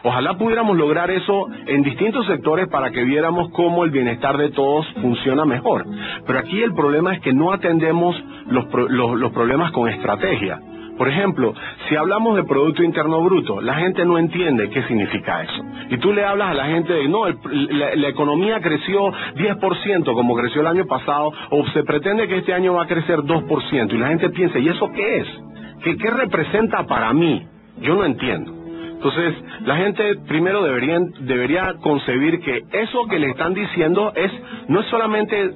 Ojalá pudiéramos lograr eso en distintos sectores para que viéramos cómo el bienestar de todos funciona mejor. Pero aquí el problema es que no atendemos los problemas con estrategia. Por ejemplo, si hablamos de Producto Interno Bruto, la gente no entiende qué significa eso. Y tú le hablas a la gente de, no, la economía creció 10% como creció el año pasado, o se pretende que este año va a crecer 2%, y la gente piensa, ¿y eso qué es? ¿Qué representa para mí? Yo no entiendo. Entonces, la gente primero debería concebir que eso que le están diciendo no es solamente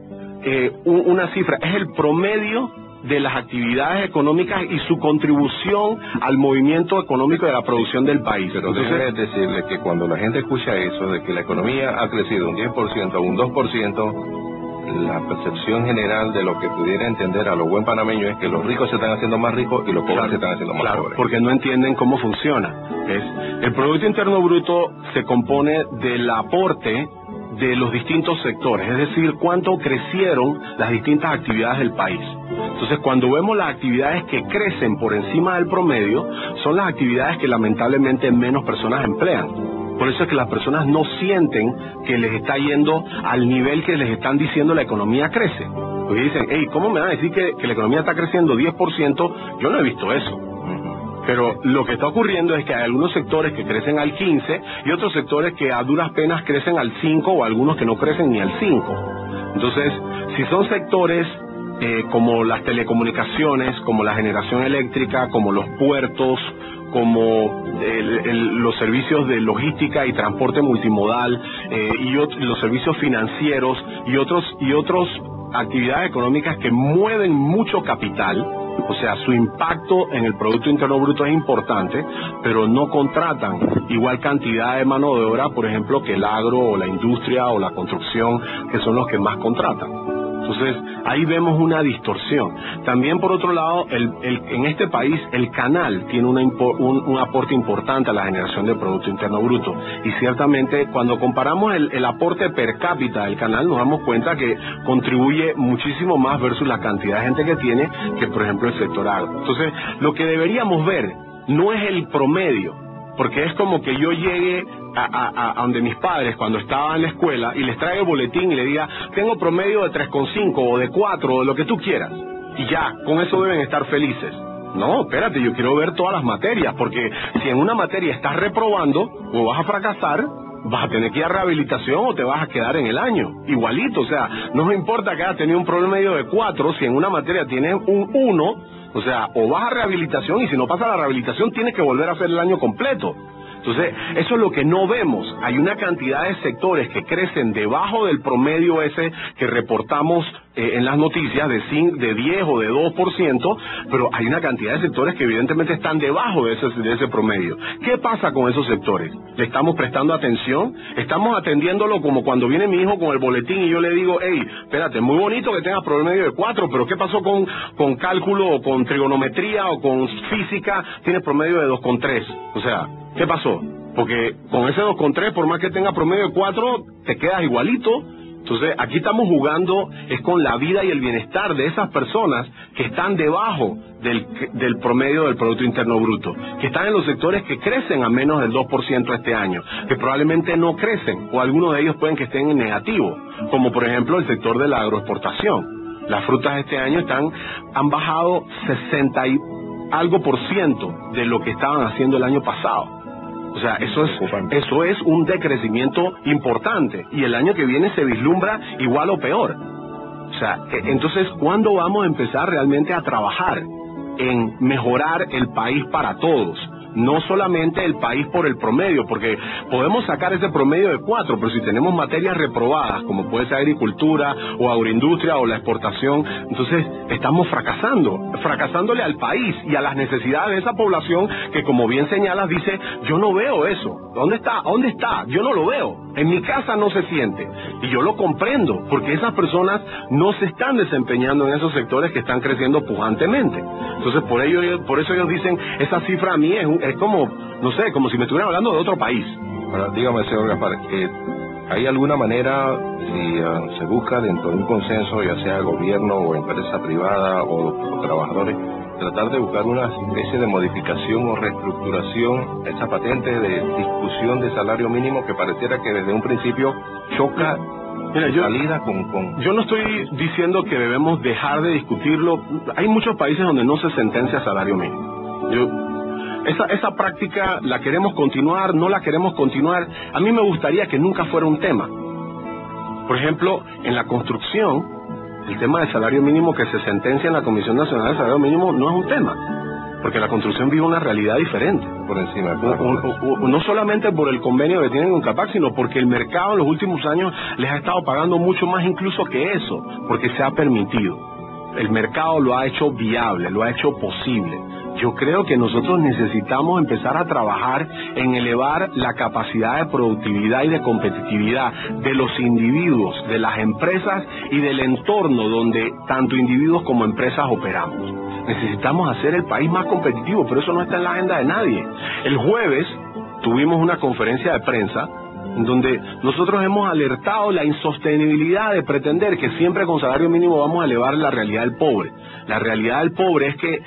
una cifra, es el promedio de las actividades económicas y su contribución al movimiento económico de la producción del país. Pero déjeme decirle que cuando la gente escucha eso, de que la economía ha crecido un 10% o un 2%, la percepción general de lo que pudiera entender a lo buen panameño es que los ricos se están haciendo más ricos y los pobres se están haciendo más pobres. Porque no entienden cómo funciona. El Producto Interno Bruto se compone del aporte de los distintos sectores, es decir, cuánto crecieron las distintas actividades del país. Entonces, cuando vemos las actividades que crecen por encima del promedio, son las actividades que lamentablemente menos personas emplean. Por eso es que las personas no sienten que les está yendo al nivel que les están diciendo la economía crece. Porque dicen, hey, ¿cómo me van a decir que la economía está creciendo 10%? Yo no he visto eso. Pero lo que está ocurriendo es que hay algunos sectores que crecen al 15 y otros sectores que a duras penas crecen al 5 o algunos que no crecen ni al 5. Entonces, si son sectores como las telecomunicaciones, como la generación eléctrica, como los puertos, como los servicios de logística y transporte multimodal y los servicios financieros y otros actividades económicas que mueven mucho capital, o sea, su impacto en el Producto Interno Bruto es importante, pero no contratan igual cantidad de mano de obra, por ejemplo, que el agro o la industria o la construcción, que son los que más contratan. Entonces, ahí vemos una distorsión. También, por otro lado, en este país, el canal tiene un aporte importante a la generación de Producto Interno Bruto. Y ciertamente, cuando comparamos el aporte per cápita del canal, nos damos cuenta que contribuye muchísimo más versus la cantidad de gente que tiene, que por ejemplo el sector agro. Entonces, lo que deberíamos ver no es el promedio, porque es como que yo llegue a donde mis padres cuando estaban en la escuela y les traiga el boletín y le diga, tengo promedio de 3,5 o de 4 o de lo que tú quieras, y ya, con eso deben estar felices. No, espérate, yo quiero ver todas las materias, porque si en una materia estás reprobando o vas a fracasar, vas a tener que ir a rehabilitación o te vas a quedar en el año. Igualito, o sea, no me importa que hayas tenido un promedio de 4, si en una materia tienes un 1, o sea, o vas a rehabilitación y si no pasa la rehabilitación tienes que volver a hacer el año completo. Entonces, eso es lo que no vemos. Hay una cantidad de sectores que crecen debajo del promedio ese que reportamos en las noticias de 10 o de 2%, pero hay una cantidad de sectores que evidentemente están debajo de ese promedio. ¿Qué pasa con esos sectores? ¿Le estamos prestando atención? ¿Estamos atendiéndolo como cuando viene mi hijo con el boletín y yo le digo, hey, espérate, muy bonito que tengas promedio de 4, pero ¿qué pasó con cálculo o con trigonometría o con física? Tienes promedio de 2,3. O sea, ¿qué pasó? Porque con ese 2,3, por más que tenga promedio de 4, te quedas igualito. Entonces, aquí estamos jugando es con la vida y el bienestar de esas personas que están debajo del promedio del Producto Interno Bruto, que están en los sectores que crecen a menos del 2% este año, que probablemente no crecen, o algunos de ellos pueden que estén en negativo, como por ejemplo el sector de la agroexportación. Las frutas este año han bajado 60 y algo % de lo que estaban haciendo el año pasado. O sea, eso es un decrecimiento importante y el año que viene se vislumbra igual o peor. O sea, entonces, ¿cuándo vamos a empezar realmente a trabajar en mejorar el país para todos? No solamente el país por el promedio, porque podemos sacar ese promedio de 4, pero si tenemos materias reprobadas, como puede ser agricultura o agroindustria o la exportación, entonces estamos fracasándole al país y a las necesidades de esa población que, como bien señalas, dice, yo no veo eso. ¿Dónde está? ¿Dónde está? Yo no lo veo. En mi casa no se siente. Y yo lo comprendo, porque esas personas no se están desempeñando en esos sectores que están creciendo pujantemente. Entonces, por eso ellos dicen, esa cifra a mí es como, no sé, como si me estuvieran hablando de otro país. Ahora, dígame, señor Gaspar, ¿hay alguna manera, si se busca dentro de un consenso, ya sea gobierno o empresa privada o trabajadores, tratar de buscar una especie de modificación o reestructuración, esa patente de discusión de salario mínimo que pareciera que desde un principio choca. Mira, yo no estoy diciendo que debemos dejar de discutirlo. Hay muchos países donde no se sentencia salario mínimo. Esa práctica la queremos continuar, no la queremos continuar. A mí me gustaría que nunca fuera un tema. Por ejemplo, en la construcción, el tema del salario mínimo que se sentencia en la Comisión Nacional del Salario Mínimo no es un tema. Porque la construcción vive una realidad diferente. Por encima. No solamente por el convenio que tienen con CAPAC, sino porque el mercado en los últimos años les ha estado pagando mucho más incluso que eso, porque se ha permitido. El mercado lo ha hecho viable, lo ha hecho posible. Yo creo que nosotros necesitamos empezar a trabajar en elevar la capacidad de productividad y de competitividad de los individuos, de las empresas y del entorno donde tanto individuos como empresas operamos. Necesitamos hacer el país más competitivo, pero eso no está en la agenda de nadie. El jueves tuvimos una conferencia de prensa en donde nosotros hemos alertado la insostenibilidad de pretender que siempre con salario mínimo vamos a elevar la realidad del pobre. La realidad del pobre es que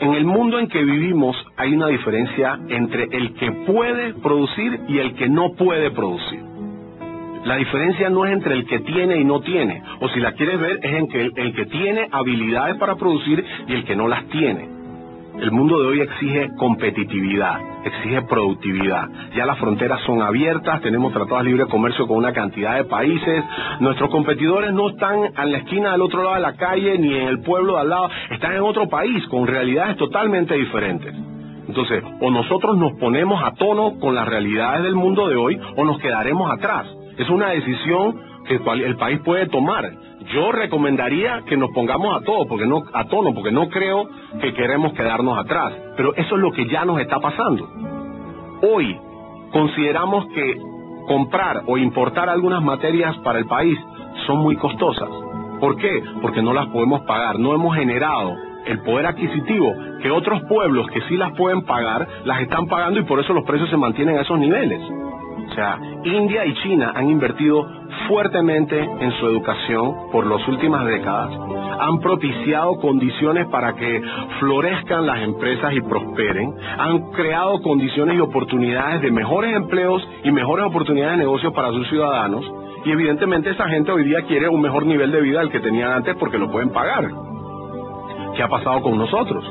en el mundo en que vivimos hay una diferencia entre el que puede producir y el que no puede producir. La diferencia no es entre el que tiene y no tiene, o si la quieres ver es en que el que tiene habilidades para producir y el que no las tiene. El mundo de hoy exige competitividad, exige productividad. Ya las fronteras son abiertas, tenemos tratados de libre comercio con una cantidad de países. Nuestros competidores no están en la esquina del otro lado de la calle ni en el pueblo de al lado, están en otro país con realidades totalmente diferentes. Entonces, o nosotros nos ponemos a tono con las realidades del mundo de hoy o nos quedaremos atrás. Es una decisión que el país puede tomar. Yo recomendaría que nos pongamos a tono, porque no creo que queremos quedarnos atrás. Pero eso es lo que ya nos está pasando. Hoy consideramos que comprar o importar algunas materias para el país son muy costosas. ¿Por qué? Porque no las podemos pagar. No hemos generado el poder adquisitivo que otros pueblos que sí las pueden pagar, las están pagando y por eso los precios se mantienen a esos niveles. O sea, India y China han invertido fuertemente en su educación por las últimas décadas, han propiciado condiciones para que florezcan las empresas y prosperen, han creado condiciones y oportunidades de mejores empleos y mejores oportunidades de negocios para sus ciudadanos, y evidentemente esa gente hoy día quiere un mejor nivel de vida del que tenían antes porque lo pueden pagar. ¿Qué ha pasado con nosotros?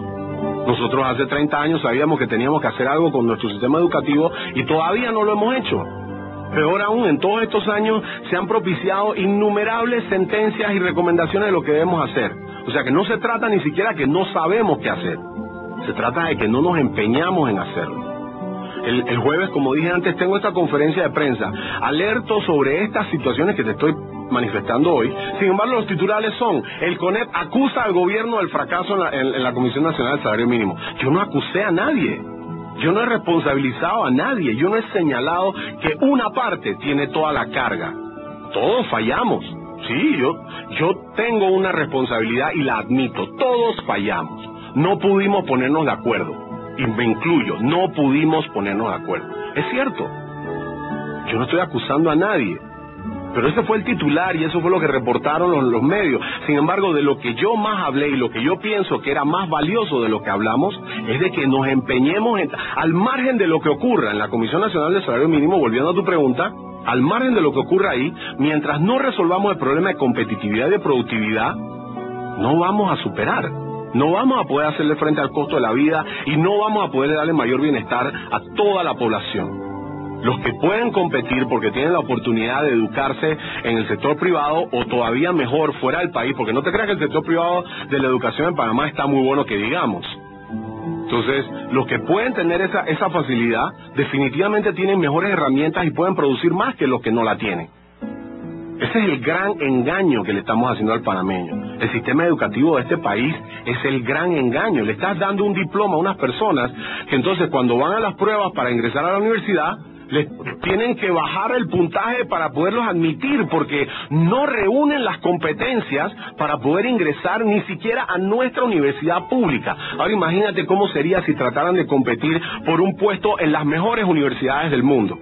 Nosotros hace 30 años sabíamos que teníamos que hacer algo con nuestro sistema educativo y todavía no lo hemos hecho. Peor aún, en todos estos años se han propiciado innumerables sentencias y recomendaciones de lo que debemos hacer. O sea que no se trata ni siquiera que no sabemos qué hacer. Se trata de que no nos empeñamos en hacerlo. El jueves, como dije antes, tengo esta conferencia de prensa. Alerto sobre estas situaciones que te estoy manifestando hoy. Sin embargo, los titulares son: el CONEP acusa al gobierno del fracaso en la Comisión Nacional del Salario Mínimo. Yo no acusé a nadie. Yo no he responsabilizado a nadie. Yo no he señalado que una parte tiene toda la carga. Todos fallamos. Sí, yo tengo una responsabilidad y la admito. Todos fallamos. No pudimos ponernos de acuerdo. Y me incluyo, no pudimos ponernos de acuerdo. Es cierto. Yo no estoy acusando a nadie. Pero ese fue el titular y eso fue lo que reportaron los medios. Sin embargo, de lo que yo más hablé y lo que yo pienso que era más valioso de lo que hablamos es de que nos empeñemos al margen de lo que ocurra en la Comisión Nacional del Salario Mínimo, volviendo a tu pregunta, al margen de lo que ocurra ahí, mientras no resolvamos el problema de competitividad y de productividad, no vamos a superar. No vamos a poder hacerle frente al costo de la vida y no vamos a poder darle mayor bienestar a toda la población. Los que pueden competir porque tienen la oportunidad de educarse en el sector privado o todavía mejor fuera del país, porque no te creas que el sector privado de la educación en Panamá está muy bueno que digamos. Entonces, los que pueden tener esa facilidad definitivamente tienen mejores herramientas y pueden producir más que los que no la tienen. Ese es el gran engaño que le estamos haciendo al panameño. El sistema educativo de este país es el gran engaño. Le estás dando un diploma a unas personas que entonces cuando van a las pruebas para ingresar a la universidad, les tienen que bajar el puntaje para poderlos admitir porque no reúnen las competencias para poder ingresar ni siquiera a nuestra universidad pública. Ahora imagínate cómo sería si trataran de competir por un puesto en las mejores universidades del mundo.